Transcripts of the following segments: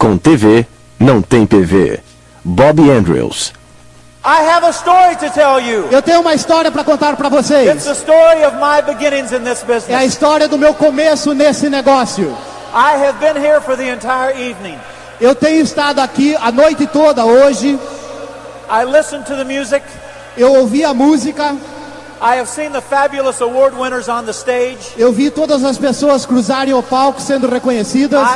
Com TV, não tem PV. Bob Andrews. I have a story to tell you. Eu tenho uma história para contar para vocês. It's the story of my beginnings in this business. É a história do meu começo nesse negócio. I have been here for the entire evening. Eu tenho estado aqui a noite toda hoje. I listened to the music. Eu ouvi a música. I have seen the fabulous award winners on the stage. Eu vi todas as pessoas cruzarem o palco sendo reconhecidas.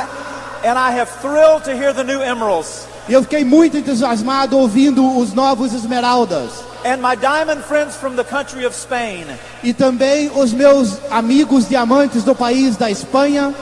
And I have thrilled to hear the new emeralds. E eu fiquei muito entusiasmado ouvindo os novos esmeraldas. And my diamond friends from the country of Spain. E também os meus amigos diamantes do país da Espanha.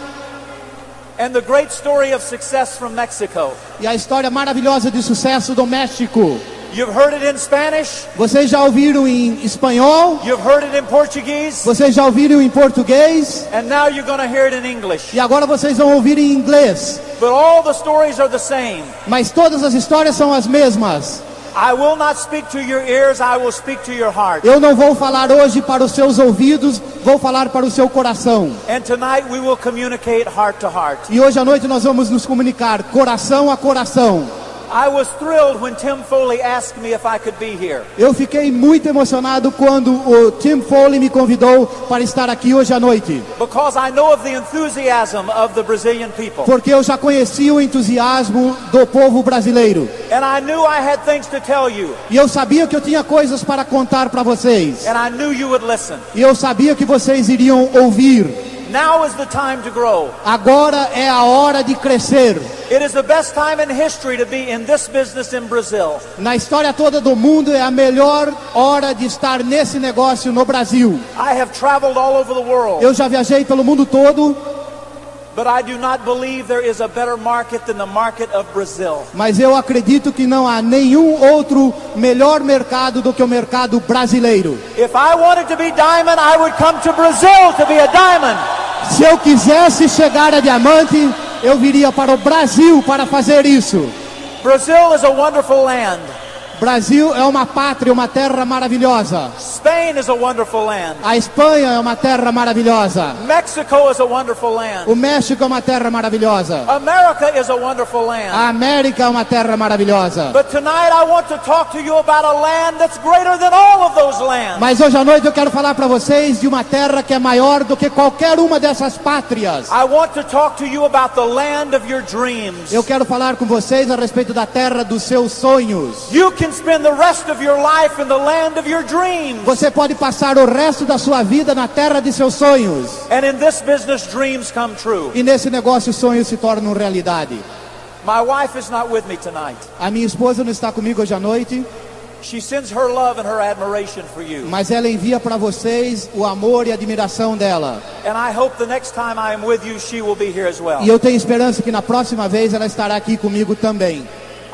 And the great story of success from Mexico. E a história maravilhosa de sucesso do México. You've heard it in Spanish. Vocês já ouviram em espanhol? You've heard it in Portuguese. Vocês já ouviram em português? And now you're going to hear it in English. E agora vocês vão ouvir em inglês. But all the stories are the same. Mas todas as histórias são as mesmas. I will not speak to your ears, I will speak to your heart. Eu não vou falar hoje para os seus ouvidos, vou falar para o seu coração. And tonight we will communicate heart to heart. E hoje à noite nós vamos nos comunicar coração a coração. I was thrilled when Tim Foley asked me if I could be here. Eu fiquei muito emocionado quando o Tim Foley me convidou para estar aqui hoje à noite. Because I know of the enthusiasm of the Brazilian people. Porque eu já conhecia o entusiasmo do povo brasileiro. And I knew I had things to tell you. E eu sabia que eu tinha coisas para contar para vocês. And I knew you would listen. E eu sabia que vocês iriam ouvir. Now is the time to grow. Agora é a hora de crescer. It is the best time in history to be in this business in Brazil. Na história toda do mundo é a melhor hora de estar nesse negócio no Brasil. I have traveled all over the world. Eu já viajei pelo mundo todo. But I do not believe there is a better market than the market of Brazil. Mas eu acredito que não há nenhum outro melhor mercado do que o mercado brasileiro. If I wanted to be diamond, I would come to Brazil to be a diamond. Se eu quisesse chegar a diamante, eu viria para o Brasil para fazer isso. Brazil is a wonderful land. Brasil é uma pátria, uma terra maravilhosa. Spain is a wonderful land. A Espanha é uma terra maravilhosa. Mexico is a wonderful land. O México é uma terra maravilhosa. America is a wonderful land. A América é uma terra maravilhosa. But tonight I want to talk to you about a land that's greater than all of those lands. Mas hoje à noite eu quero falar para vocês de uma terra que é maior do que qualquer uma dessas pátrias. I want to talk to you about the land of your dreams. Eu quero falar com vocês a respeito da terra dos seus sonhos. You can spend the rest of your life in the land of your dreams. Você pode passar o resto da sua vida na terra de seus sonhos. And in this business, dreams come true. E nesse negócio os sonhos se tornam realidade. My wife is not with me tonight. A minha esposa não está comigo hoje à noite. She sends her love and her admiration for you. Mas ela envia para vocês o amor e a admiração dela. And I hope the next time I am with you, she will be here as well. E eu tenho esperança que na próxima vez ela estará aqui comigo também.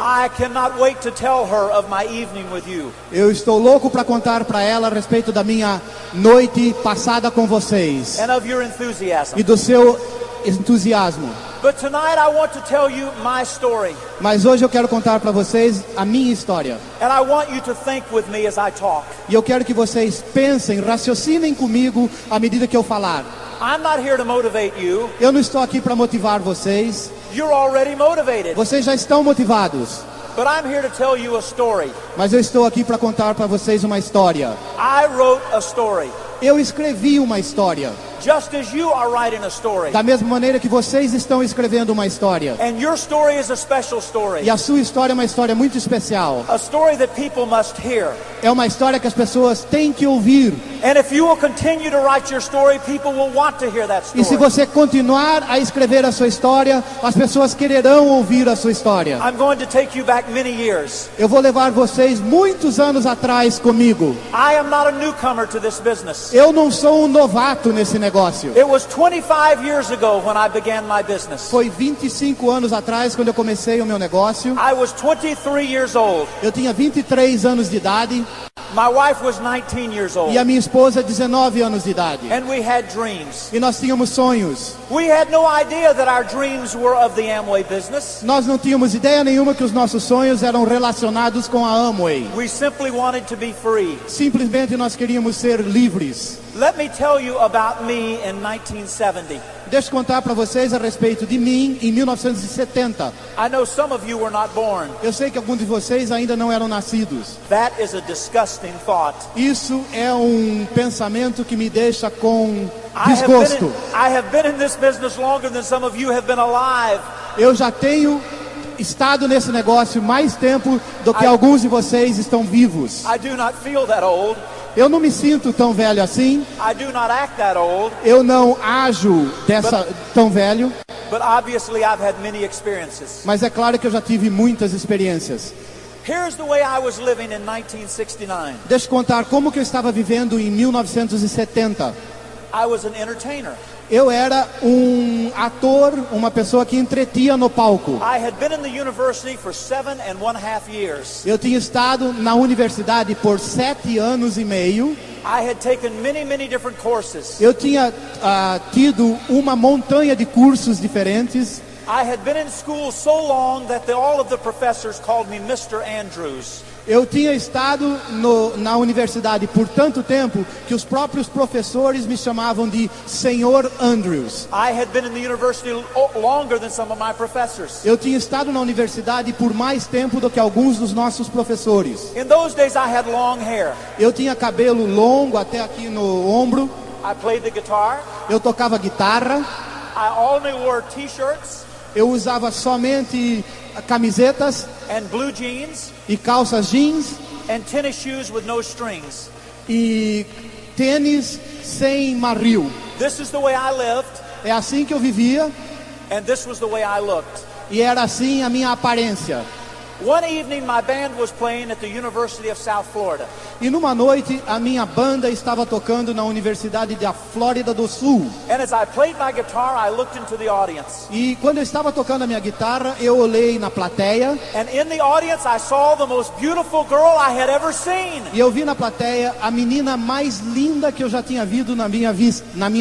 I cannot wait to tell her of my evening with you. Eu estou louco para contar para ela a respeito da minha noite passada com vocês. And of your enthusiasm. E do seu entusiasmo. But tonight I want to tell you my story. Mas hoje eu quero contar para vocês a minha história. And I want you to think with me as I talk. E eu quero que vocês pensem, raciocinem comigo à medida que eu falar. I'm not here to motivate you. Eu não estou aqui para motivar vocês. You're already motivated. Vocês já estão motivados. But I'm here to tell you a story. Mas eu estou aqui para contar para vocês uma história. I wrote a story. Eu escrevi uma história. Just as you are writing a story. Da mesma maneira que vocês estão escrevendo uma história. And your story is a special story. E a sua história é uma história muito especial. A story that people must hear. É uma história que as pessoas têm que ouvir. And if you will continue to write your story, people will want to hear that story. E se você continuar a escrever a sua história, as pessoas quererão ouvir a sua história. I'm going to take you back many years. Eu vou levar vocês muitos anos atrás comigo. I am not a newcomer to this business. Eu não sou um novato nesse negócio. It was 25 years ago when I began my business. Foi 25 anos atrás quando eu comecei o meu negócio. I was 23 years old. Eu tinha 23 anos de idade. My wife was 19 years old. E a minha esposa 19 anos de idade. And we had dreams. E nós tínhamos sonhos. We had no idea that our dreams were of the Amway business. Nós não tínhamos ideia nenhuma que os nossos sonhos eram relacionados com a Amway. We simply wanted to be free. Simplesmente nós queríamos ser livres. Let me tell you about me in 1970. Deixa eu contar para vocês a respeito de mim em 1970. I know some of you were not born. Eu sei que alguns de vocês ainda não eram nascidos. That is a disgusting thought. Isso é um pensamento que me deixa com desgosto. I have been in this business longer than some of you have been alive. Eu já tenho estado nesse negócio mais tempo do que alguns de vocês estão vivos. I do not feel that old. Eu não me sinto tão velho assim. I do not act that old. Eu não ajo tão velho. But obviously I've had many experiences. Mas é claro que eu já tive muitas experiências. Here's the way I was living in 1969. Deixa eu contar como que eu estava vivendo em 1970. I was an entertainer. Eu era um ator, uma pessoa que entretinha no palco. I had been in the university for 7.5 years. Eu tinha estado na universidade por 7 anos e meio. I had taken many different courses. Eu tinha tido uma montanha de cursos diferentes. I had been in school so long that all of the professors called me Mr. Andrews. Eu tinha estado na universidade por tanto tempo que os próprios professores me chamavam de Senhor Andrews. I had been in the university longer than some of my professors. Eu tinha estado na universidade por mais tempo do que alguns dos nossos professores. In those days I had long hair. Eu tinha cabelo longo até aqui no ombro. I played the guitar. Eu tocava guitarra. I only wore t-shirts. Eu usava somente camisetas and blue jeans e calças jeans and tennis shoes with no strings. E tênis sem marril. This is the way I lived. É assim que eu vivia. And this was the way I looked. E era assim a minha aparência. One evening my band was playing at the University of South Florida. E numa noite a minha banda estava tocando na Universidade da Flórida do Sul. And as I played my guitar, I looked into the audience. E quando eu estava tocando a minha guitarra, eu olhei na plateia. And in the audience I saw the most beautiful girl I had ever seen. E eu vi na plateia a menina mais linda que eu já tinha visto na minha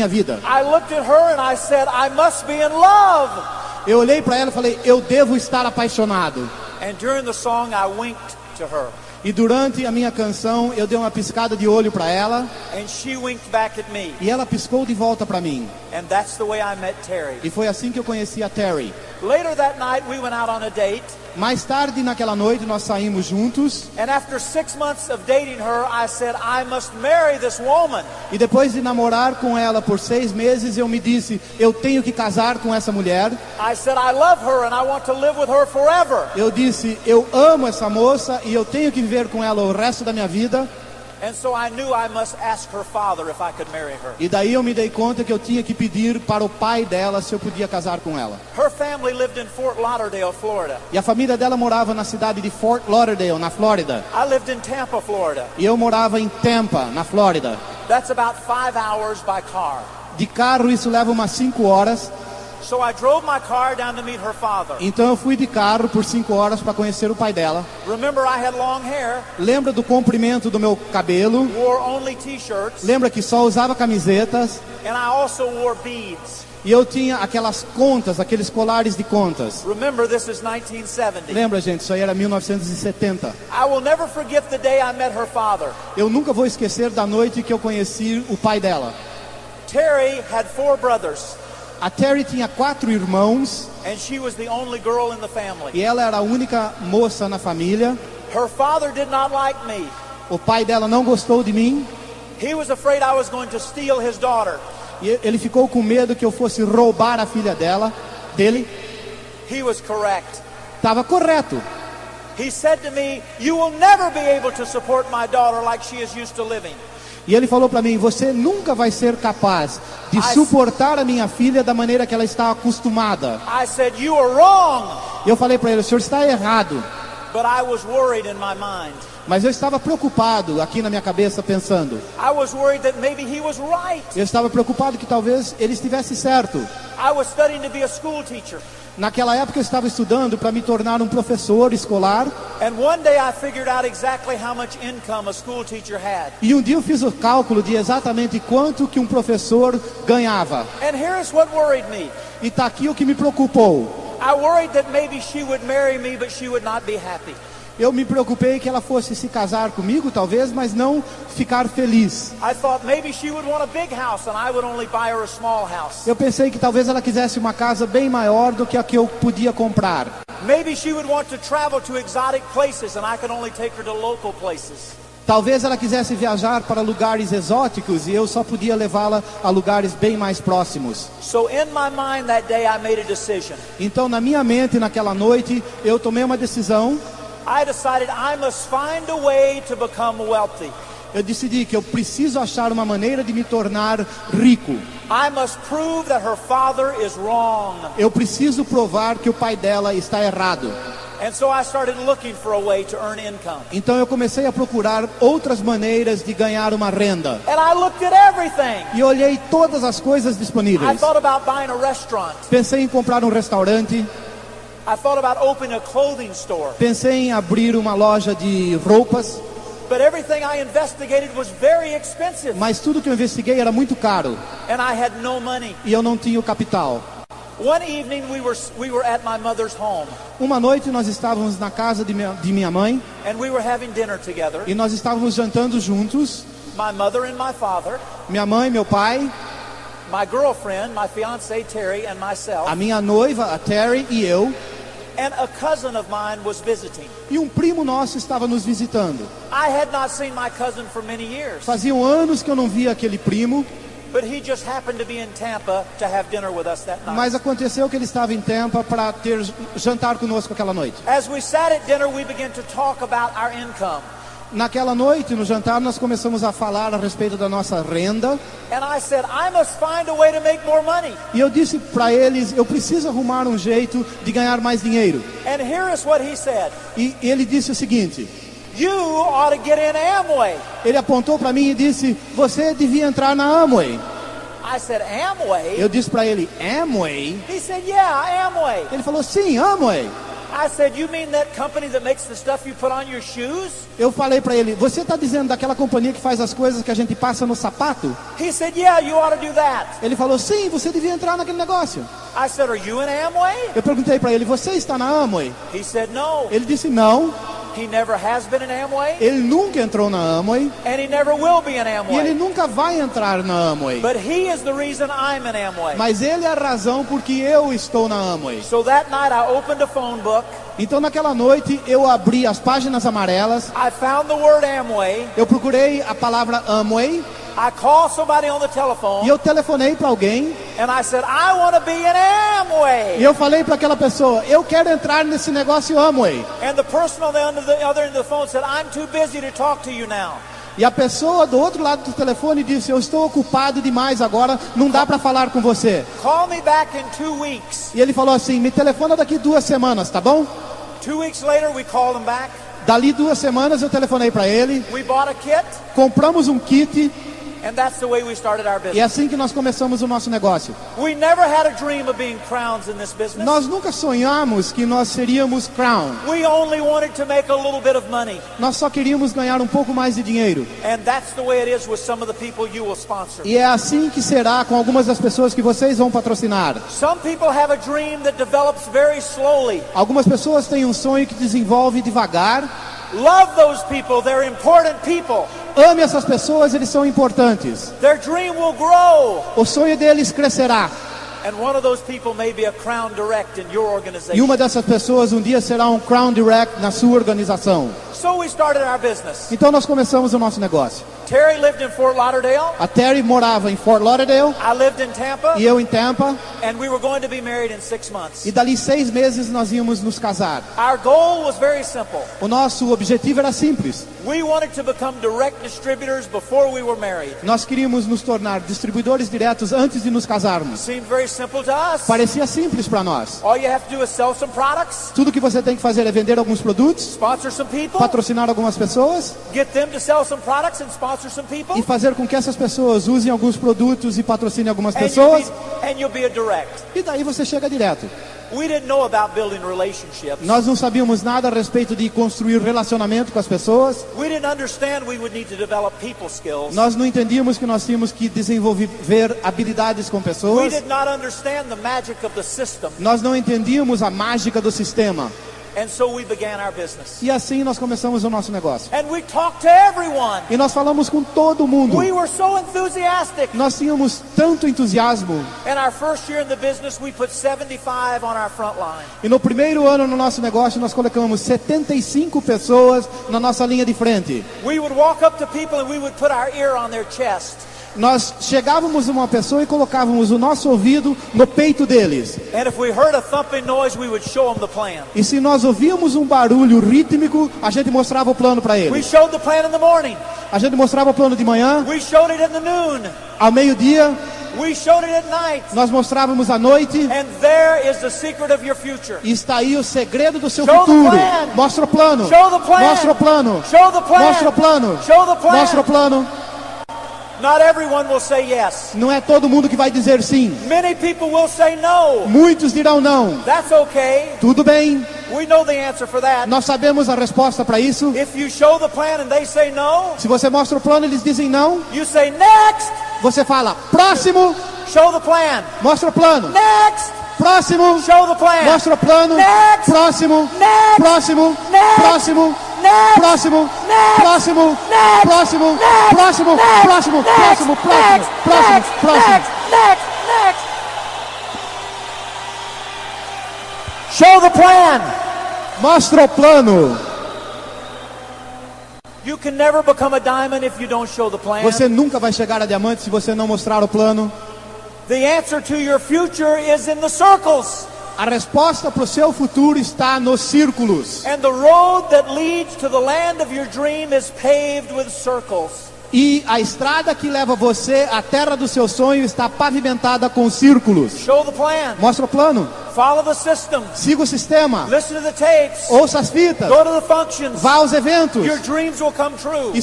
vida. I looked at her and I said, I must be in love. Eu olhei para ela e falei, eu devo estar apaixonado. And during the song I winked to her. E durante a minha canção eu dei uma piscada de olho para ela. And she winked back at me. E ela piscou de volta para mim. And that's the way I met Terry. E foi assim que eu conheci a Terry. Later that night we went out on a date. Mais tarde naquela noite nós saímos juntos. And after 6 months of dating her, I said, I must marry this woman. E depois de namorar com ela por 6 meses, eu me disse, eu tenho que casar com essa mulher. I said, I love her and I want to live with her forever. Eu disse, eu amo essa moça e eu tenho que viver com ela o resto da minha vida. And so I knew I must ask her father if I could marry her. E daí eu me dei conta que eu tinha que pedir para o pai dela se eu podia casar com ela. Her family lived in Fort Lauderdale, Florida. E a família dela morava na cidade de Fort Lauderdale, na Flórida. I lived in Tampa, Florida. E eu morava em Tampa, na Flórida. That's about 5 hours by car. De carro isso leva umas 5 horas. So I drove my car down to meet her father. Então eu fui de carro por 5 horas para conhecer o pai dela. Remember, I had long hair. Lembra do comprimento do meu cabelo? Wore only t-shirts. Lembra que só usava camisetas? And I also wore beads. E eu tinha aquelas contas, aqueles colares de contas. Remember, this is 1970. Lembra, gente, isso aí era 1970. I will never forget the day I met her father. Eu nunca vou esquecer da noite que eu conheci o pai dela. Terry had 4 brothers. A Terry tinha 4 irmãos. And she was the only girl in the family. E ela era a única moça na família. Her father did not like me. O pai dela não gostou de mim. He was afraid I was going to steal his daughter. E ele ficou com medo que eu fosse roubar a filha dele. He was correct. Estava correto. He said to me, you will never be able to support my daughter like she is used to living. E ele falou para mim, você nunca vai ser capaz de suportar a minha filha da maneira que ela está acostumada. I said, you are wrong. E eu falei para ele, o senhor está errado. But I was worried in my mind. Mas eu estava preocupado aqui na minha cabeça pensando. I was worried that maybe he was right. Eu estava preocupado que talvez ele estivesse certo. I was studying to be a school teacher. Naquela época eu estava estudando para me tornar um professor escolar. And one day I figured out exactly how much income a school teacher had. E um dia eu fiz o cálculo de exatamente quanto que um professor ganhava. And here's what worried me. E está aqui o que me preocupou. I worried that maybe she would marry me, but she would not be happy. Eu me preocupei que ela fosse se casar comigo, talvez, mas não ficar feliz. I thought maybe she would want a big house and I would only buy her a small house. Eu pensei que talvez ela quisesse uma casa bem maior do que a que eu podia comprar. Maybe she would want to travel to exotic places and I could only take her to local places. Talvez ela quisesse viajar para lugares exóticos e eu só podia levá-la a lugares bem mais próximos. So in my mind that day I made a decision. Então na minha mente naquela noite eu tomei uma decisão. I decided I must find a way to become wealthy. Eu decidi que eu preciso achar uma maneira de me tornar rico. I must prove that her father is wrong. Eu preciso provar que o pai dela está errado. And so I started looking for a way to earn income. Então eu comecei a procurar outras maneiras de ganhar uma renda. And I looked at everything. E olhei todas as coisas I disponíveis. thought about buying a restaurant. Pensei em comprar um restaurante. I thought about opening a clothing store. Pensei em abrir uma loja de roupas. But everything I investigated was very expensive. Mas tudo que eu investiguei era muito caro. And I had no money. E eu não tinha o capital. One evening we were at my mother's home. Uma noite nós estávamos na casa de minha mãe. And we were having dinner together. E nós estávamos jantando juntos. My mother and my father. Minha mãe, meu pai. My girlfriend, my fiancée Terry, and myself. A minha noiva, a Terry, e eu. And a cousin of mine was visiting. E um primo nosso estava nos visitando. I had not seen my cousin for many years. Faziam anos que eu não via aquele primo. But he just happened to be in Tampa to have dinner with us that night. Mas aconteceu que ele estava em Tampa para ter jantar conosco aquela noite. As we sat at dinner, we began to talk about our income. Naquela noite, no jantar, nós começamos a falar a respeito da nossa renda. And I said, I must find a way to make more money. E eu disse para eles, eu preciso arrumar um jeito de ganhar mais dinheiro. And here is what he said. E ele disse o seguinte: You ought to get in Amway. ele apontou para mim e disse, você devia entrar na Amway. I said, Amway? Eu disse para ele, Amway? He said, yeah, Amway. Ele falou, sim, Amway. I said, you mean that company that makes the stuff you put on your shoes? Eu falei para ele, você está dizendo daquela companhia que faz as coisas que a gente passa no sapato? He said, yeah, you ought to do that. Ele falou, sim, você devia entrar naquele negócio. I said, are you in Amway? Eu perguntei para ele, você está na Amway? He said, no. Ele disse, não. He never has been in Amway. Ele nunca entrou na Amway. And he never will be in E ele Amway. nunca vai entrar na Amway. But he is the reason I'm in Amway. Mas ele é a razão porque eu estou na Amway. So that night I opened a phone book. Então naquela noite eu abri as páginas amarelas. I found the word Amway. Eu procurei a palavra Amway. I called somebody on the telephone. E eu telefonei para alguém. And I said, I want to be in Amway. E eu falei para aquela pessoa, eu quero entrar nesse negócio Amway. And the person on the other end of the phone said, I'm too busy to talk to you now. E a pessoa do outro lado do telefone disse, eu estou ocupado demais agora, não dá para falar com você. Call me back in 2 weeks. E ele falou assim, me telefona daqui 2 semanas, tá bom? 2 weeks later, we called him back. Dali 2 semanas eu telefonei para ele. We bought a kit. Compramos um kit. And that's the way we started our business. E é assim que nós começamos o nosso negócio. We never had a dream of being crowns in this business. Nós nunca sonhamos que nós seríamos crown. We only wanted to make a little bit of money. Nós só queríamos ganhar um pouco mais de dinheiro. And that's the way it is with some of the people you will sponsor. E é assim que será com algumas das pessoas que vocês vão patrocinar. Some people have a dream that develops very slowly. Algumas pessoas têm um sonho que desenvolve devagar. Love those people, they're important people. Ame essas pessoas, eles são importantes. Their dream will grow. O sonho deles crescerá. And one of those people may be a Crown Direct in your organization. E uma dessas pessoas um dia será um Crown Direct na sua organização. So we started our business. Então nós começamos o nosso negócio. Terry lived in Fort Lauderdale. A Terry morava em Fort Lauderdale. I lived in Tampa. E eu em Tampa. And we were going to be married in 6 months. E dali 6 meses nós íamos nos casar. Our goal was very simple. O nosso objetivo era simples. We wanted to become direct distributors before we were married. Nós queríamos nos tornar distribuidores diretos antes de nos casarmos. Seemed very simple to us. Parecia simples para nós. All you have to do is sell some products. Tudo que você tem que fazer é vender alguns produtos, Sponsor some people. patrocinar algumas pessoas Get them to sell some products and sponsor some people. e fazer com que essas pessoas usem alguns produtos e patrocinem algumas And pessoas. you'll be a direct. E daí você chega direto. We didn't know about building relationships. Nós não sabíamos nada a respeito de construir relacionamento com as pessoas. We didn't understand we would need to develop people skills. Nós não entendíamos que nós tínhamos que desenvolver habilidades com We pessoas. did not understand the magic of the system. Nós não entendíamos a mágica do sistema. And so we began our business. E assim nós começamos o nosso negócio. And we talked to everyone. E nós falamos com todo mundo. We were so enthusiastic. Nós tínhamos tanto entusiasmo. In our first year in the business, we put 75 on our front line. E no primeiro ano no nosso negócio, nós colocamos 75 pessoas na nossa linha de frente. We would walk up to people and we would put our ear on their chest. Nós chegávamos a uma pessoa e colocávamos o nosso ouvido no peito deles. And if we heard a thumping noise, we would show them the plan. E se nós ouvíamos um barulho rítmico, a gente mostrava o plano para We eles. showed the plan in the morning. A gente mostrava o plano de manhã, We showed it in the noon. ao meio-dia, We showed it at night. nós mostrávamos à noite. And there is the secret of your future. E está aí o segredo do seu Show the futuro. plan. Mostra o plano. Show the plan. Mostra o plano. Show the plan. Mostra o plano. Show the plan. Mostra o plano. Not everyone will say yes. Não é todo mundo que vai dizer sim. Many people will say no. Muitos dirão não. That's okay. Tudo bem. We know the answer for that. Nós sabemos a resposta para isso. If you show the plan and they say no, Se você mostra o plano e eles dizem não, you say next. você fala próximo. Show the plan. Mostra o plano. Next. Próximo. Show the plan. Mostra o plano. Next. Próximo. Next. Próximo. Next. Próximo. Next. Próximo. Next. Próximo. Next. Próximo. Next. Próximo. Next. Próximo. Next. Próximo. Próximo. Next. Próximo. Next. Próximo. Next. Next. Show the plan. Mostra o plano. You can never become a diamond if you don't show the plan. Você nunca vai chegar a diamante se você não mostrar o plano. The answer to your future is in the circles. A resposta para o seu futuro está nos círculos. And the road that leads to the land of your dream is paved with circles. E a estrada que leva você à terra do seu sonho está pavimentada com círculos. Show the plan. Mostra o plano. Follow the system. Siga o sistema. Listen to the tapes. Ouça as fitas. Go to the functions. Vá aos eventos. Your dreams will come true. E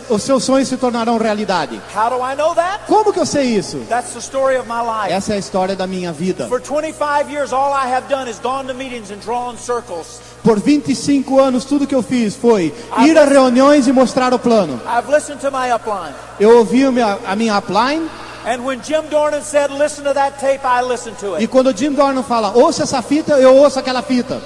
os seus sonhos se tornarão realidade. How do I know that? Como que eu sei isso? That's the story of my life. Essa é a história da minha vida. For 25 years, all I have done is gone to meetings and drawn circles. Por 25 anos, tudo que eu fiz foi ir a reuniões e mostrar o plano. I've listened to my upline. Eu ouvi a minha upline. And when Jim Dornan said, listen to that tape, I listened to E it. quando o Jim Dornan fala, ouça essa fita, eu ouço aquela fita.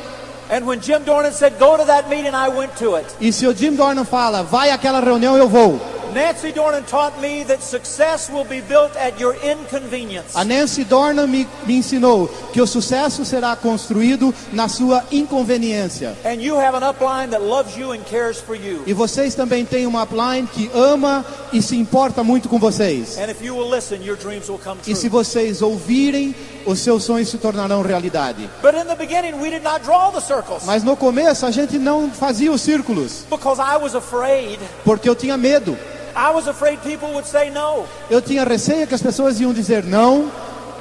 And when Jim Dornan said, go to that meeting, I went to it. E se o Jim Dornan fala, vai àquela reunião, eu vou. Nancy Dornan taught me that success will be built at your inconvenience. A Nancy Dornan me ensinou que o sucesso será construído na sua inconveniência. And you have an upline that loves you and cares for you. E vocês também têm uma upline que ama e se importa muito com vocês. And if you will listen, your dreams will come E se true. vocês ouvirem, os seus sonhos se tornarão realidade. But in the beginning, we did not draw the circles. Mas no começo a gente não fazia os círculos, Because I was afraid. porque eu tinha medo. I was afraid people would say no. Eu tinha receio que as pessoas iam dizer não.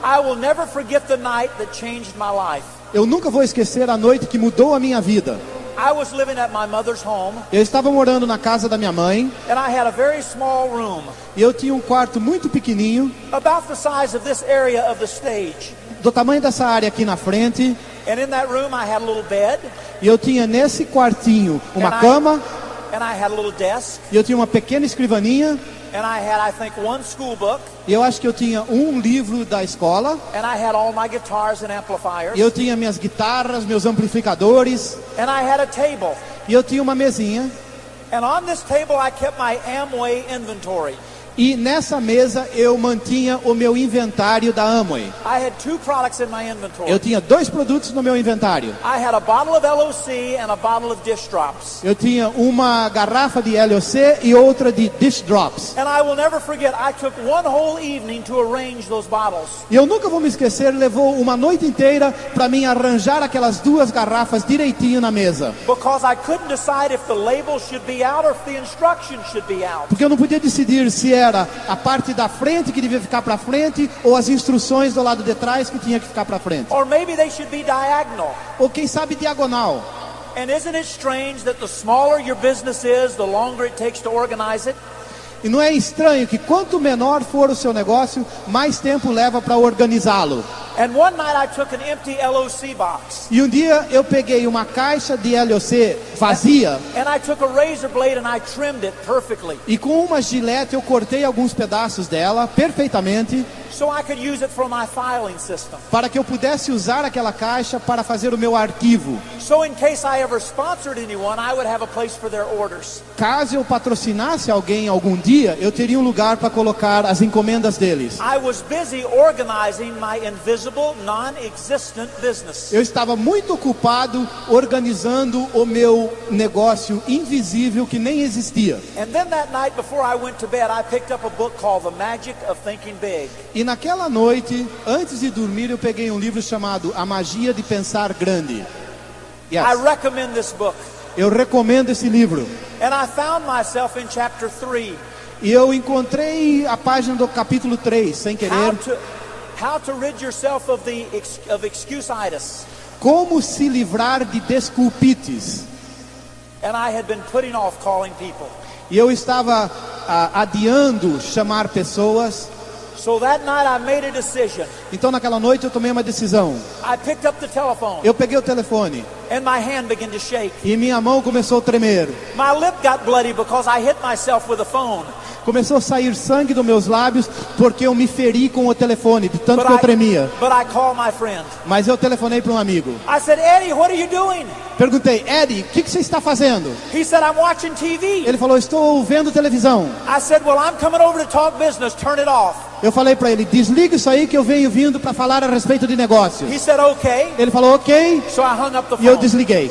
I will never forget the night that changed my life. Eu nunca vou esquecer a noite que mudou a minha vida. I was living at my mother's home, Eu estava morando na casa da minha mãe and I had a very small room, e eu tinha um quarto muito pequenininho, about the size of this area of the stage. do tamanho dessa área aqui na frente, And in that room, I had a little bed, e eu tinha nesse quartinho uma And I- cama, and I had a little desk, e eu tinha uma pequena escrivaninha, and I had, I think, one school book, e eu acho que eu tinha um livro da escola, and I had all my guitars and amplifiers, e eu tinha minhas guitarras, meus amplificadores, and I had a table. e eu tinha uma mesinha, And on this table, I kept my Amway inventory. e nessa mesa eu mantinha o meu inventário da Amway. I had two products in my inventory. Eu tinha 2 produtos no meu inventário. I had a bottle of LOC and a bottle of dish drops. Eu tinha uma garrafa de LOC e outra de Dish Drops. And I will never forget, I took one whole evening to arrange those bottles. E eu nunca vou me esquecer, levou uma noite inteira para mim arranjar aquelas 2 garrafas direitinho na mesa. Because I couldn't decide if the label should be out or if the instructions should be out. Porque eu não podia decidir se era a parte da frente que devia ficar para frente ou as instruções do lado de trás que tinha que ficar para frente. Or maybe they should be diagonal. Ou quem sabe diagonal. And isn't it strange that the smaller your business is, the longer it takes to organize it? E não é estranho que quanto menor for o seu negócio, mais tempo leva para organizá-lo. And one night I took an empty LOC box. E um dia eu peguei uma caixa de LOC vazia. And I took a razor blade and I trimmed it perfectly. E com uma gilete eu cortei alguns pedaços dela perfeitamente. So I could use it for my filing system. Para que eu pudesse usar aquela caixa para fazer o meu arquivo. So in case I ever sponsored anyone, I would have a place for their orders. Caso eu patrocinasse alguém algum dia, eu teria um lugar para colocar as encomendas deles. I was busy organizing my invisible, non-existent business. Eu estava muito ocupado organizando o meu negócio invisível que nem existia. And then that night before I went to bed, I picked up a book called The Magic of Thinking Big. E naquela noite, antes de dormir, eu peguei um livro chamado A Magia de Pensar Grande. Yes. I recommend this book. Eu recomendo esse livro. And I found myself in chapter 3. E eu encontrei a página do capítulo 3, sem querer. How to rid yourself of excuse-itis. Como se livrar de desculpites. And I had been putting off calling people. E eu estava adiando chamar pessoas. So that night I made a decision. Então naquela noite eu tomei uma decisão. I picked up the telephone. Eu peguei o telefone. And my hand began to shake. E minha mão começou a tremer. My lip got bloody because I hit myself with the phone. Começou a sair sangue dos meus lábios porque eu me feri com o telefone, de tanto que eu tremia. But I called my friend. Mas eu telefonei para um amigo. I said, Eddie, what are you doing? Perguntei, Eddie, o que você está fazendo? He said, I'm watching TV. Ele falou, estou vendo televisão. I said, well, I'm coming over to talk business. Turn it off. Eu falei para ele, desliga isso aí que eu venho vindo para falar a respeito de negócios. He said, okay. Ele falou, ok. So I hung up the phone. E eu desliguei.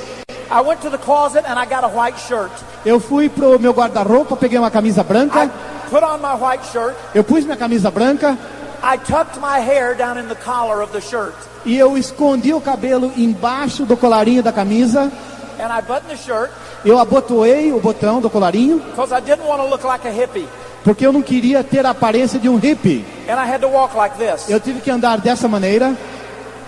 I went to the closet and I got a white shirt. Eu fui pro meu guarda-roupa, peguei uma camisa branca. I put on my white shirt. Eu pus minha camisa branca. I tucked my hair down in the collar of the shirt. E eu escondi o cabelo embaixo do colarinho da camisa. And I buttoned the shirt. Eu abotoei o botão do colarinho. Because I didn't want to look like a hippie. Porque eu não queria ter a aparência de um hippie. And I had to walk like this. Eu tive que andar dessa maneira.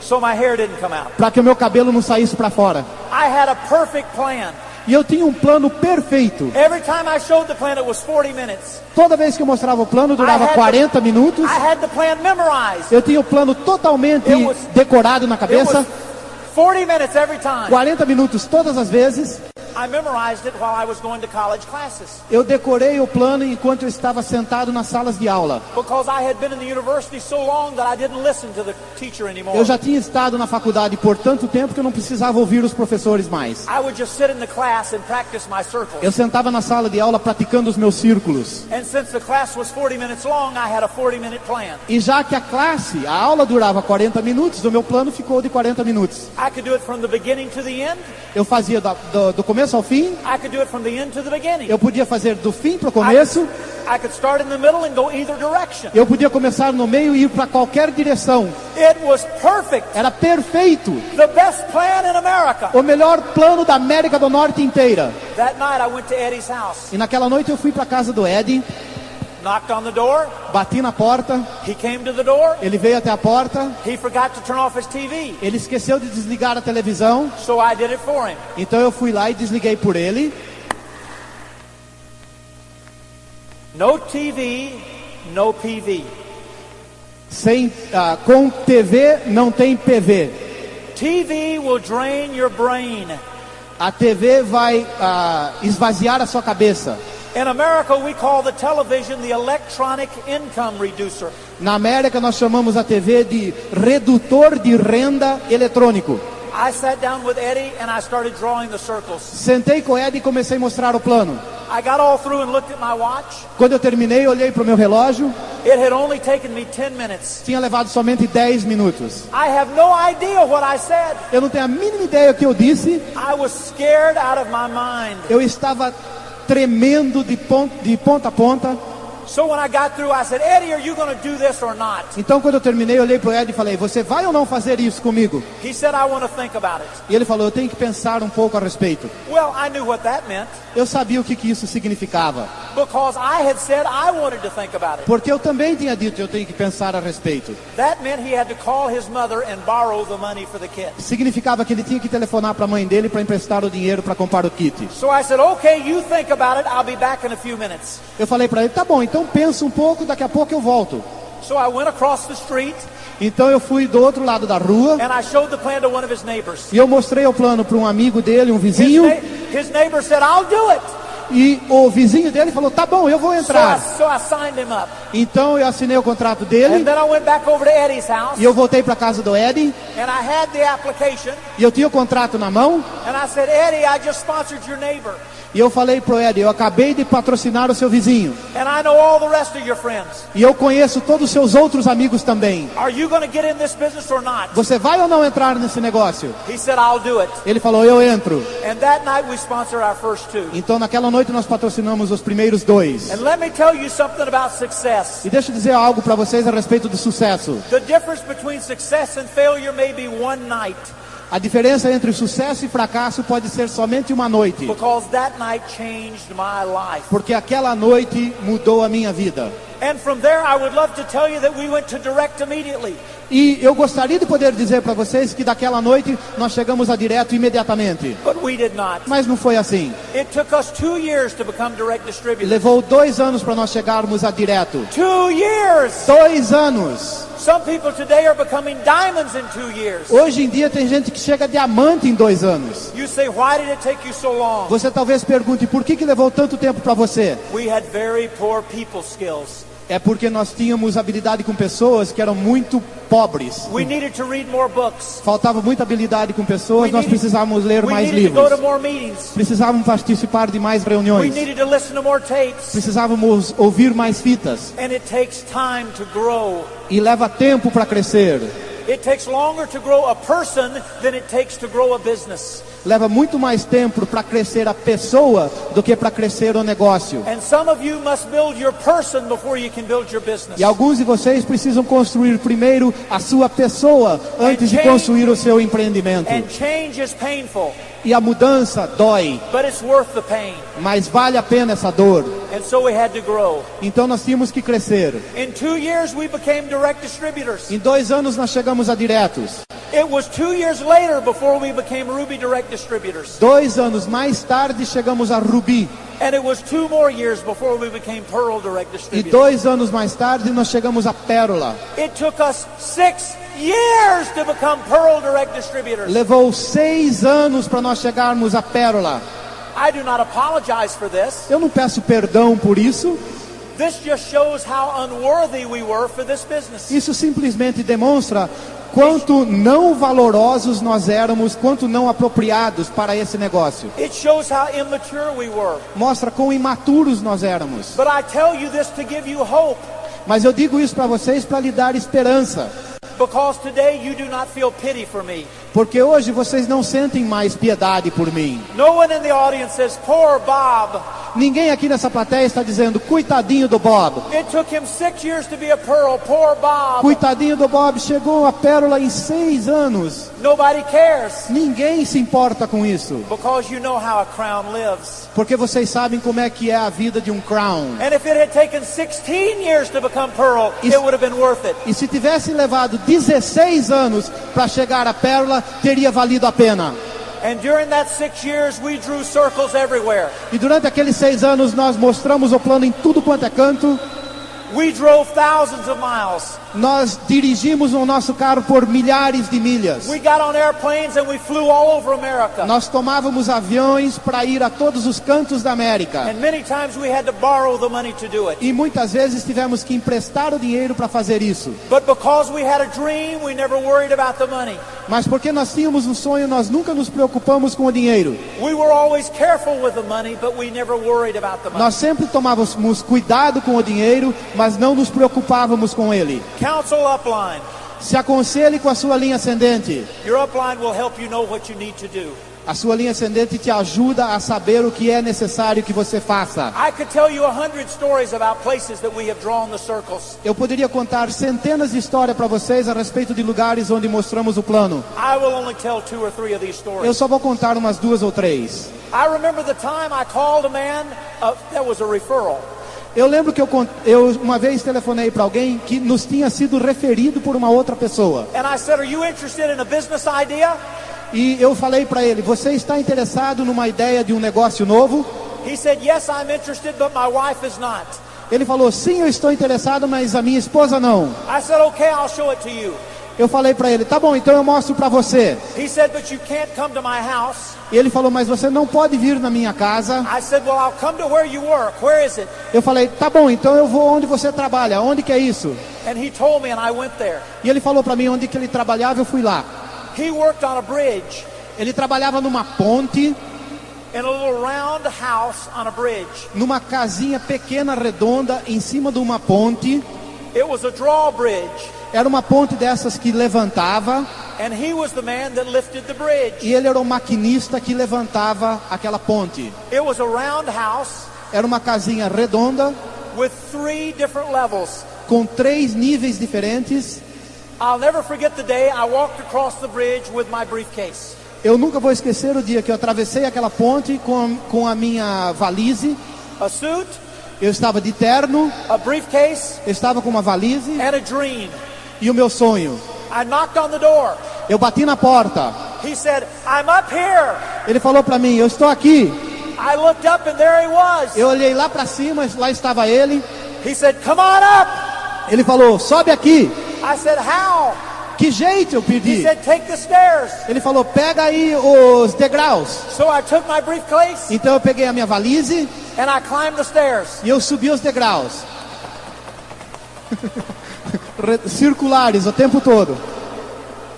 So my hair didn't come out. Para que o meu cabelo não saísse para fora. I had a perfect plan. E eu tinha um plano perfeito. Every time I showed the plan, it was 40 minutes. Toda vez que eu mostrava o plano, durava 40 minutos. I had the plan memorized. Eu tinha o plano totalmente decorado na cabeça. 40 minutes every time. 40 minutos todas as vezes. I memorized it while I was going to college classes. Eu decorei o plano enquanto eu estava sentado nas salas de aula. Because I had been in the university so long that I didn't listen to the teacher anymore. Eu já tinha estado na faculdade por tanto tempo que eu não precisava ouvir os professores mais. I would just sit in the class and practice my circles. Eu sentava na sala de aula praticando os meus círculos. And since the class was 40 minutes long, I had a 40-minute plan. E já que a aula durava 40 minutos, o meu plano ficou de 40 minutos. I could do it from the beginning to the end. Eu fazia do começo ao fim. I could do it from the end to the beginning. Eu podia fazer do fim para o começo. I could start in the middle and go either direction. Eu podia começar no meio e ir para qualquer direção. It was perfect. Era perfeito. The best plan in America. O melhor plano da América do Norte inteira. That night I went to Eddie's house. E naquela noite eu fui para a casa do Eddie. Knocked on the door. Bati na porta. He came to the door. Ele veio até a porta. He forgot to turn off his TV. Ele esqueceu de desligar a televisão. So I did it for him. Então eu fui lá e desliguei por ele. No TV, no PV. Com TV não tem PV. TV will drain your brain. A TV vai esvaziar a sua cabeça. In America, we call the television the electronic income reducer. Na América nós chamamos a TV de redutor de renda eletrônico. I sat down with Eddie and I started drawing the circles. Sentei com Eddie e comecei a mostrar o plano. I got all through and looked at my watch. Quando eu terminei, olhei para o meu relógio. It had only taken me 10 minutes. Tinha levado somente 10 minutos. I have no idea what I said. Eu não tenho a mínima ideia do que eu disse. I was scared out of my mind. Eu estava tremendo de ponta a ponta. So when I got through, I said, Eddie, are you going to do this or not? Então quando eu terminei, eu olhei para o Eddie e falei, você vai ou não fazer isso comigo? He said, I want to think about it. E ele falou, eu tenho que pensar um pouco a respeito. Well, I knew what that meant. Eu sabia o que isso significava. Because I had said I wanted to think about it. Porque eu também tinha dito, eu tenho que pensar a respeito. That meant he had to call his mother and borrow the money for the kit. Significava que ele tinha que telefonar para a mãe dele para emprestar o dinheiro para comprar o kit. So I said, okay, you think about it. I'll be back in a few minutes. Eu falei para ele, tá bom, então pensa um pouco, daqui a pouco eu volto. So I went across the street Então eu fui do outro lado da rua and I showed the plan to one of his neighbors. e eu mostrei o plano para um amigo dele, um vizinho, His neighbor said, "I'll do it." e o vizinho dele falou, tá bom, eu vou entrar. So I signed him up. Então eu assinei o contrato dele And then I went back over to Eddie's house e eu voltei para casa do Eddie and I had the application e eu tinha o contrato na mão and I said, "Eddie, I just sponsored your neighbor. e eu falei pro Eddie, eu acabei de patrocinar o seu vizinho And I know all the rest of your friends. e eu conheço todos os seus outros amigos também. Are you going to get in this business or not?" Você vai ou não entrar nesse negócio? He said, "I'll do it." Ele falou, eu entro. And that night we sponsored our first two. Então naquela noite nós patrocinamos os primeiros 2. And let me tell you something about success. E deixa eu dizer algo para vocês a respeito do sucesso. The difference between success and failure may be one night, A diferença entre sucesso e fracasso pode ser somente uma noite, because that night changed my life. porque aquela noite mudou a minha vida. And from there I would love to tell you that we went to Direct immediately. E eu gostaria de poder dizer para vocês que daquela noite nós chegamos a Direto imediatamente. But we did not. Mas não foi assim. It took us 2 years to become direct distributors. Levou 2 anos para nós chegarmos a Direto. 2 years! 2 anos. Some people today are becoming diamonds in 2 years. Hoje em dia tem gente que chega a diamante em 2 anos. You say, why did it take you so long? Você talvez pergunte, por que levou tanto tempo para você? We had very poor people skills. É porque nós tínhamos habilidade com pessoas que eram muito pobres. We needed to read more books. Faltava muita habilidade com pessoas, nós precisávamos ler We mais needed to go livros. to more meetings. Precisávamos participar de mais We reuniões. needed to listen to more tapes. Precisávamos ouvir mais fitas. And it takes time to grow. E leva tempo para crescer. It takes longer to grow a person than it takes to grow a business. Leva muito mais tempo para crescer a pessoa do que para crescer o negócio. And some of you must build your person before you can build your business. E alguns de vocês precisam construir primeiro a sua pessoa antes de construir o seu empreendimento. And change is painful, E a mudança dói, but it's worth the pain. mas vale a pena essa dor. And so we had to grow. Então nós tínhamos que crescer. In 2 years we became direct distributors. Em 2 anos nós chegamos a Diretos. It was 2 years later before we became Ruby direct distributors. 2 anos mais tarde chegamos a Ruby. And it was 2 more years before we became Pearl direct E distributors. 2 anos mais tarde nós chegamos a Pérola. It took us 6 years to become Pearl direct distributors. Levou 6 anos para nós chegarmos a Pérola. I do not apologize for this. Eu não peço perdão por isso. This just shows how unworthy we were for this business. Isso simplesmente demonstra quanto não valorosos nós éramos, quanto não apropriados para esse negócio. It shows how immature we were. Mostra quão imaturos nós éramos. But I tell you this to give you hope, Mas eu digo isso para vocês para lhe dar esperança. because today you do not feel pity for me. Porque hoje vocês não sentem mais piedade por mim. No one in the audience says, "Poor Bob. Ninguém aqui nessa plateia está dizendo, coitadinho do Bob. It took him 6 years to be a Pearl. Poor Bob." Coitadinho do Bob, chegou a Pérola em 6 anos. Nobody cares, Ninguém se importa com isso. because you know how a crown lives. Porque vocês sabem como é que é a vida de um crown. And if it had taken 16 years to become Pearl, it would have been worth it. E se tivesse levado 16 anos para chegar à Pérola, teria valido a pena. And during that 6 years, we drew circles everywhere. E durante aqueles 6 anos nós mostramos o plano em tudo quanto é canto. We drove thousands of miles. Nós dirigimos o nosso carro por milhares de milhas. We got on airplanes and we flew all over America. Nós tomávamos aviões para ir a todos os cantos da América. And many times we had to borrow the money to do it. E muitas vezes tivemos que emprestar o dinheiro para fazer isso. But because we had a dream, we never worried about the money. Mas porque nós tínhamos um sonho, nós nunca nos preocupamos com o dinheiro. We were always careful with the money, but we never worried about the money. Nós sempre tomávamos cuidado com o dinheiro, mas não nos preocupávamos com ele. Counsel upline. Se aconselhe com a sua linha ascendente. Your upline will help you know what you need to do. A sua linha ascendente te ajuda a saber o que é necessário que você faça. I could tell you 100 stories about places that we have drawn the circles. Eu poderia contar centenas de histórias para vocês a respeito de lugares onde mostramos o plano. I will only tell 2 or 3 of these Eu stories. só vou contar umas 2 ou 3. I remember the time I called a man that was a referral. Eu lembro que eu uma vez telefonei para alguém que nos tinha sido referido por uma outra pessoa. And I said, "Are you interested in a business idea?" E eu falei para ele, você está interessado numa ideia de um negócio novo? He said, "Yes, I'm interested, but my wife is not." Ele falou, sim, eu estou interessado, mas a minha esposa não. I said, okay, I'll show it to you. Eu falei para ele, tá bom, então eu mostro para você. He said, but you can't come to my house. E ele falou, mas você não pode vir na minha casa. I said, well, I'll come to where you work. Where is it? Eu falei, tá bom, então eu vou onde você trabalha. Onde que é isso? And he told me and I went there. E ele falou para mim onde que ele trabalhava, eu fui lá. He worked on a bridge. Ele trabalhava numa ponte, In a little round house on a bridge. numa casinha pequena, redonda, em cima de uma ponte. It was a drawbridge. Era uma ponte dessas que levantava. And he was the man that lifted the bridge. E ele era o maquinista que levantava aquela ponte. It was a round house Era uma casinha redonda, with 3 different levels. com 3 níveis diferentes. I'll never forget the day I walked across the bridge with my briefcase. Eu nunca vou esquecer o dia que eu atravessei aquela ponte com a minha valise. A suit, Eu estava de terno, a briefcase, eu estava com uma valise and a dream. e o meu sonho. I knocked on the door. Eu bati na porta. He said, I'm up here. Ele falou para mim, eu estou aqui. I looked up and there he was. Eu olhei lá para cima, lá estava ele. He said, come on up. Ele falou, sobe aqui. I said, how? Que jeito, eu He pedi. said, take the stairs. Ele falou, pega aí os degraus. So I took my briefcase Então eu peguei a minha valise and I climbed the stairs. e eu subi os degraus. Circulares o tempo todo.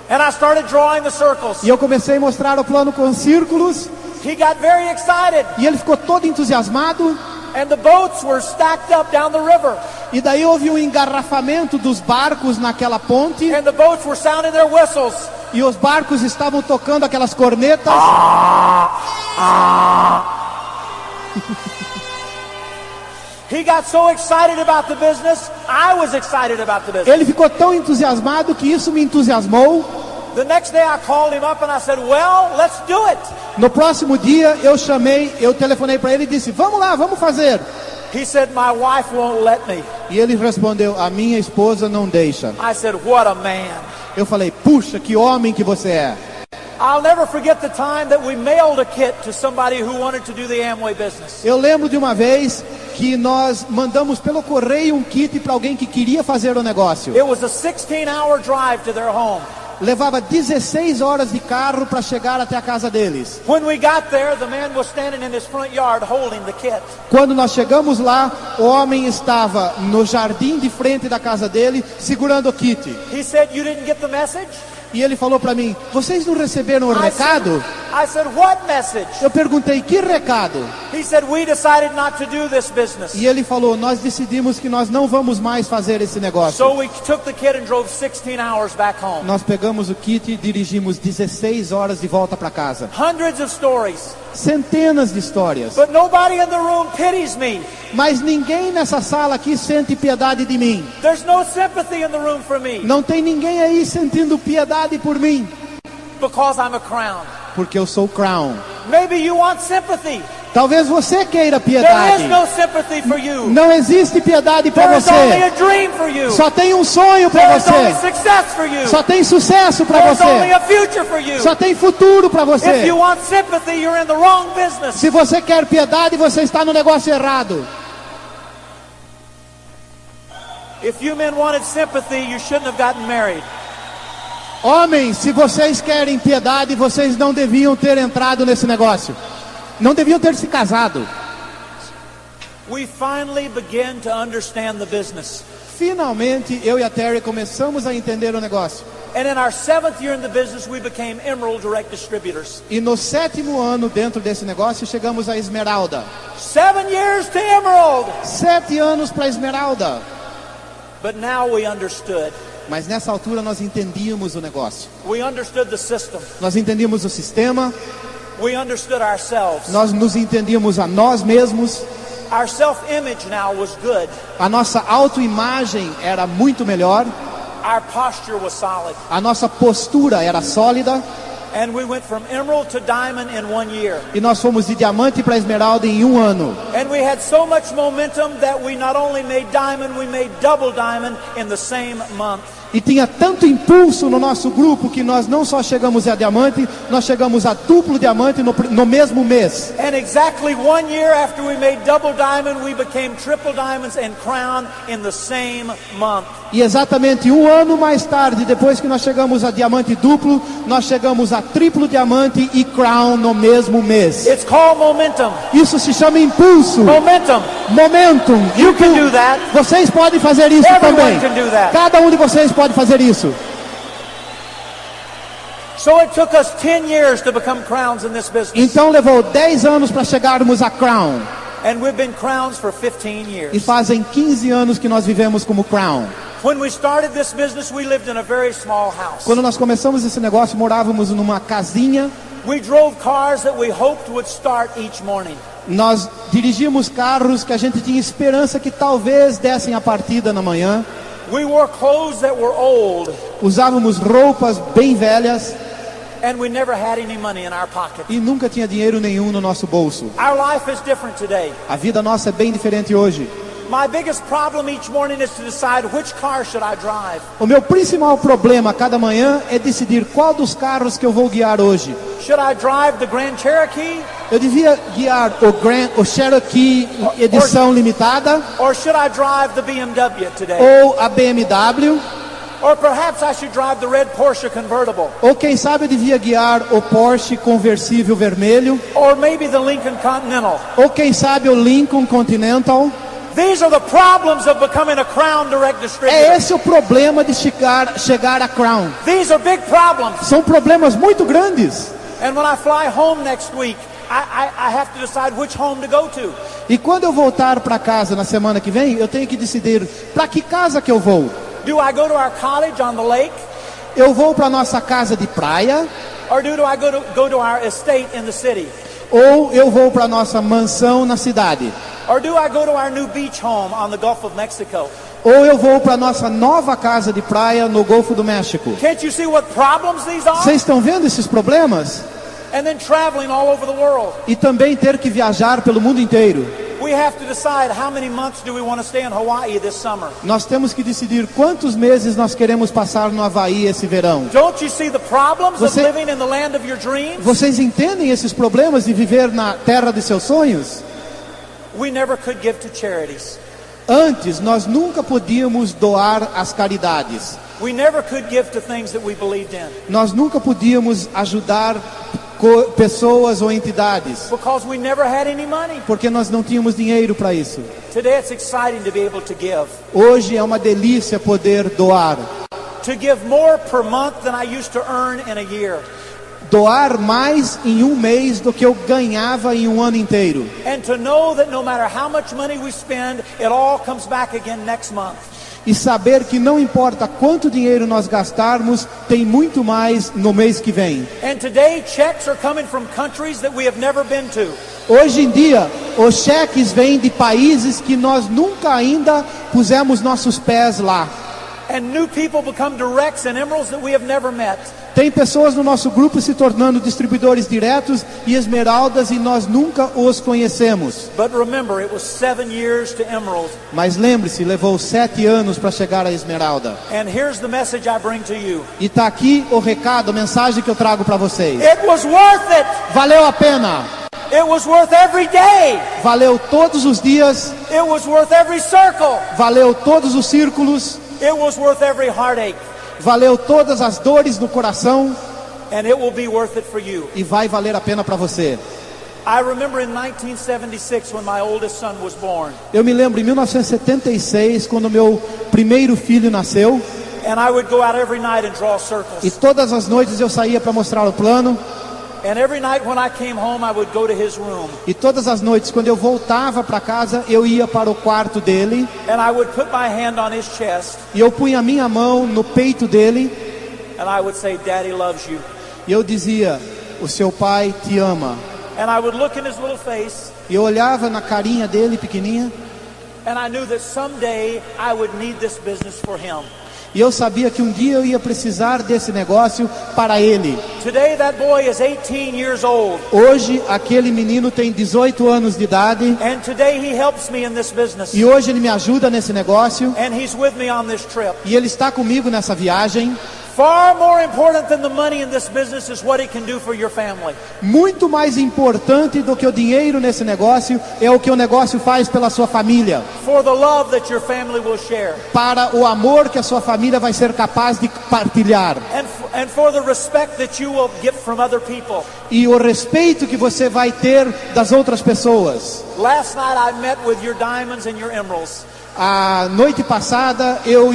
And I started drawing the circles. E eu comecei a mostrar o plano com círculos. He got very excited. E ele ficou todo entusiasmado. And the boats were stacked up down the river. E daí houve um engarrafamento dos barcos naquela ponte. And the boats were sounding their whistles. E os barcos estavam tocando aquelas cornetas. He got so excited about the business, I was excited about the business. Ele ficou tão entusiasmado que isso me entusiasmou. The next day I called him up and I said, well, let's do it. No próximo dia eu telefonei para ele e disse, vamos lá, vamos fazer. He said, my wife won't let me. E ele respondeu, a minha esposa não deixa. I said, what a man. Eu falei, puxa, que homem que você é. I'll never forget the time that we mailed a kit to somebody who wanted to do the Amway business. Eu lembro de uma vez que nós mandamos pelo correio um kit para alguém que queria fazer o negócio. It was a 16-hour drive to their home. Levava 16 horas de carro para chegar até a casa deles. When we got there, the man was standing in his front yard holding the kit. Quando nós chegamos lá, o homem estava no jardim de frente da casa dele, segurando o kit. He said, you didn't get the message? E ele falou para mim, vocês não receberam o recado? I said, what message? Eu perguntei, que recado? He said, we decided not to do this business. E ele falou, nós decidimos que nós não vamos mais fazer esse negócio. So we took the kit and drove 16 hours back home. Nós pegamos o kit e dirigimos 16 horas de volta para casa. Hundreds of stories. Centenas de histórias. But nobody in the room pities me. Mas ninguém nessa sala aqui sente piedade de mim. There's no sympathy in the room for me. Não tem ninguém aí sentindo piedade por mim. Because I'm a crown. Porque eu sou Crown. Maybe you want sympathy. Talvez você queira There piedade. is no sympathy for you. Não existe piedade para There is only a você. dream for you. Só tem um sonho para There is only você. success for you. Só tem sucesso para There is only você. a future for you. Só tem futuro para If você. you want sympathy, you're in the wrong business. Se você quer piedade, você está no negócio errado. If you men wanted sympathy, you shouldn't have gotten married. Homens, se vocês querem piedade, vocês não deviam ter entrado nesse negócio. Não deviam ter se casado. We finally began to understand the business. Finalmente, eu e a Terry começamos a entender o negócio. And in our 7th year in the business, we became Emerald Direct Distributors. E no 7º ano dentro desse negócio, chegamos a Esmeralda. 7 years to Emerald. 7 anos para Esmeralda. But now we understood. Mas nessa altura nós entendíamos o negócio. We understood the system. Nós entendíamos o sistema. We understood ourselves. Nós nos entendíamos a nós mesmos. Our self-image now was good. A nossa autoimagem era muito melhor. Our posture was solid. A nossa postura era sólida. And we went from emerald to diamond in 1 year. E nós fomos de diamante para esmeralda em 1 ano. And we had so much momentum that we not only made diamond, we made double diamond in the same month. E tinha tanto impulso no nosso grupo que nós não só chegamos a diamante, nós chegamos a duplo diamante no mesmo mês. And exactly 1 year after we made double diamond, we became triple diamonds and crown in the same month. E exatamente 1 ano mais tarde, depois que nós chegamos a diamante duplo, nós chegamos a triplo diamante e crown no mesmo mês. It's called momentum. Isso se chama impulso. Momentum. Momentum. You can do that. Vocês podem fazer isso Everyone também. can do that. Cada um de vocês pode fazer isso. So it took us 10 years to become crowns in this business. Então levou 10 anos para chegarmos a crown. And we've been crowns for 15 E years. fazem 15 anos que nós vivemos como crown. When we started this business, we lived in a very small house. Quando nós começamos esse negócio, morávamos numa casinha. We drove cars that we hoped would start each morning. Nós dirigíamos carros que a gente tinha esperança que talvez dessem a partida na manhã. We wore clothes that were old, Usávamos roupas bem velhas and we never had any money in our pocket. e nunca tinha dinheiro nenhum no nosso bolso. Our life is different today. A vida nossa é bem diferente hoje. My biggest problem each morning is to decide which car should I drive. O meu principal problema a cada manhã é decidir qual dos carros que eu vou guiar hoje. Should I drive the Grand Cherokee, Eu devia guiar o Cherokee edição limitada or should I drive the BMW today? ou a BMW, Or perhaps I should drive the red Porsche convertible, ou quem sabe eu devia guiar o Porsche conversível vermelho, or maybe the Lincoln Continental. ou quem sabe o Lincoln Continental. These are the problems of becoming a Crown Direct É distributor. esse o problema de chegar a crown. These are big problems. São problemas muito grandes. And when I fly home next week, I have to decide which home to go to. E quando eu voltar para casa na semana que vem, eu tenho que decidir para que casa que eu vou. Do I go to our cottage on the lake, Eu vou para nossa casa de praia, or do I go to our estate in the city? ou eu vou para nossa mansão na cidade, Or do I go to our new beach home on the Gulf of Mexico? ou eu vou para nossa nova casa de praia no Golfo do México. Can't you see what problems these are? Vocês estão vendo esses problemas? And then traveling all over the world. E também ter que viajar pelo mundo inteiro. We have to decide how many months do we want to stay in Hawaii this summer. Nós temos que decidir quantos meses nós queremos passar no Havaí esse verão. Don't you see the problems of Você- living in the land of your dreams? Vocês entendem esses problemas de viver na terra de seus sonhos? We never could give to charities. Antes, nós nunca podíamos doar às caridades. We never could give to things that we believed in. Nós nunca podíamos ajudar pessoas ou entidades, Because we never had any money. porque nós não tínhamos dinheiro para isso. Today it's exciting to be able to give. Hoje é uma delícia poder doar. To give more per month than I used to earn in a year. Doar mais em um mês do que eu ganhava em um ano inteiro. And to know that no matter how much money we spend, it all comes back again next month. E saber que não importa quanto dinheiro nós gastarmos, tem muito mais no mês que vem. And today checks are coming from countries that we have never been to. Hoje em dia, os cheques vêm de países que nós nunca ainda pusemos nossos pés lá. And new people become directs and emeralds that we have never met. Tem pessoas no nosso grupo se tornando distribuidores diretos e esmeraldas e nós nunca os conhecemos. But remember, it was 7 years to emerald. Mas lembre-se, levou 7 anos para chegar à esmeralda. And here's the message I bring to you. E está aqui o recado, a mensagem que eu trago para vocês. It was worth it. Valeu a pena. It was worth every day. Valeu todos os dias. It was worth every circle. Valeu todos os círculos. It was worth every heartache. Valeu todas as dores no coração. And it will be worth it for you. E vai valer a pena para você. I remember in 1976 when my oldest son was born. Eu me lembro em 1976, quando meu primeiro filho nasceu. And I would go out every night and draw circles. E todas as noites eu saía para mostrar o plano. And every night when I came home, I would go to his room. E todas as noites, quando eu voltava para casa, eu ia para o quarto dele. And I would put my hand on his chest. E eu punha a minha mão no peito dele. And I would say, Daddy loves you. E eu dizia, o seu pai te ama. And I would look in his little face. E eu olhava na carinha dele, pequenininha. And I knew that someday I would need this business for him. E eu sabia que um dia eu ia precisar desse negócio para ele. Today that boy is 18 years old. Hoje aquele menino tem 18 anos de idade. And today he helps me in this business. E hoje ele me ajuda nesse negócio. And he's with me on this trip. E ele está comigo nessa viagem. Far more important than the money in this business is what it can do for your family. Muito mais importante do que o dinheiro nesse negócio é o que o negócio faz pela sua família. For the love that your family will share. Para o amor que a sua família vai ser capaz de partilhar. And for the respect that you will get from other people. E o respeito que você vai ter das outras pessoas. Last night I met with your diamonds and your emeralds. A noite passada eu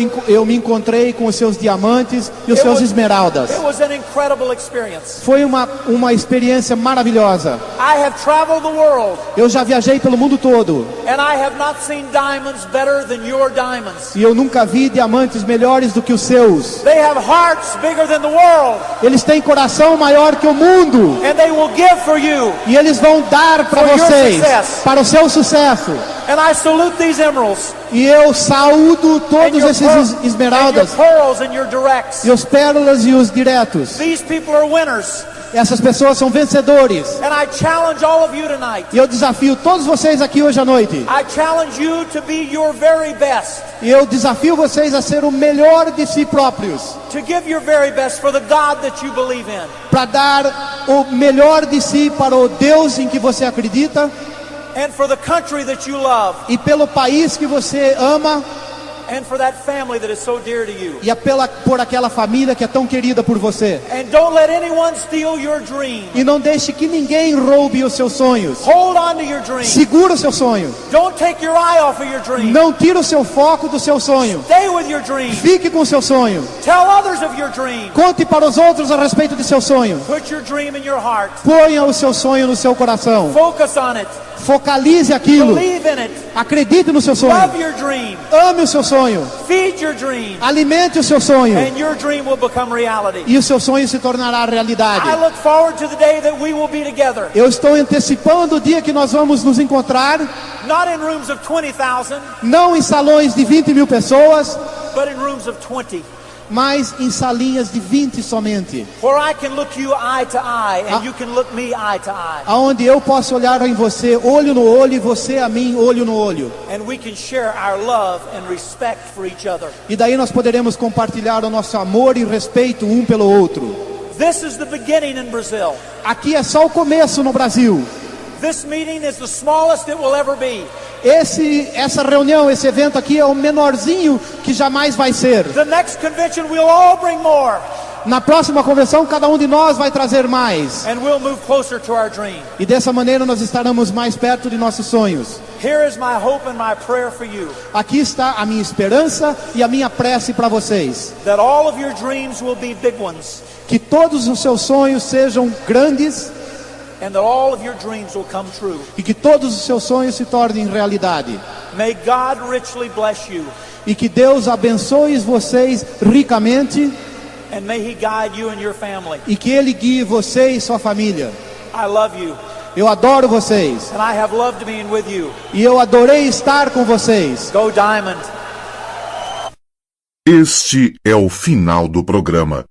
me encontrei com os seus diamantes e os seus esmeraldas. It was an incredible experience. Foi uma experiência maravilhosa. I have traveled the world. Eu já viajei pelo mundo todo. And I have not seen diamonds better than your diamonds. E eu nunca vi diamantes melhores do que os seus. They have hearts bigger than the world. Eles têm coração maior que o mundo. And they will give for you. E eles vão dar para vocês, para o seu sucesso. And I salute these emeralds. E eu saúdo todos esses esmeraldas, e os pérolas e os diretos. Essas pessoas são vencedores. E eu desafio todos vocês aqui hoje à noite. E eu desafio vocês a ser o melhor de si próprios. Para dar o melhor de si para o Deus em que você acredita. And for the country that you love. E pelo país que você ama. And for that family that is so dear to you. E por aquela família que é tão querida por você. And don't let anyone steal your dream. E não deixe que ninguém roube os seus sonhos. Hold on to your dream. Segura o seu sonho. Don't take your eye off of your dream. Não tira o seu foco do seu sonho. Stay with your dream. Fique com o seu sonho. Tell others of your dream. Conte para os outros a respeito de seu sonho. Put your dream in your heart. Ponha o seu sonho no seu coração. Focus on it. Focalize aquilo. Believe in it. Acredite no seu sonho. Love your dream. Ame o seu sonho. Feed your dream. Alimente o seu sonho. And your dream will become reality. E o seu sonho se tornará realidade. I look forward to the day that we will be together. Eu estou antecipando o dia que nós vamos nos encontrar. Not in rooms of 20,000. Não em salões de 20 mil pessoas. But in rooms of 20. Mas em salinhas de 20 somente. Aonde eu posso olhar em você olho no olho e você a mim olho no olho. E daí nós poderemos compartilhar o nosso amor e respeito um pelo outro. Aqui é só o começo no Brasil. This meeting is the smallest it will ever be. Essa reunião, esse evento aqui é o menorzinho que jamais vai ser. The next convention we'll all bring more. Na próxima convenção, cada um de nós vai trazer mais. And we'll move closer to our dream. E dessa maneira nós estaremos mais perto de nossos sonhos. Here is my hope and my prayer for you. Aqui está a minha esperança e a minha prece para vocês. That all of your dreams will be big ones. Que todos os seus sonhos sejam grandes. And that all of your dreams will come true. E que todos os seus sonhos se tornem realidade. May God richly bless you. E que Deus abençoe vocês ricamente. And may He guide you and your family. E que Ele guie você e sua família. I love you. Eu adoro vocês. And I have loved being with you. E eu adorei estar com vocês. Go Diamond. Este é o final do programa.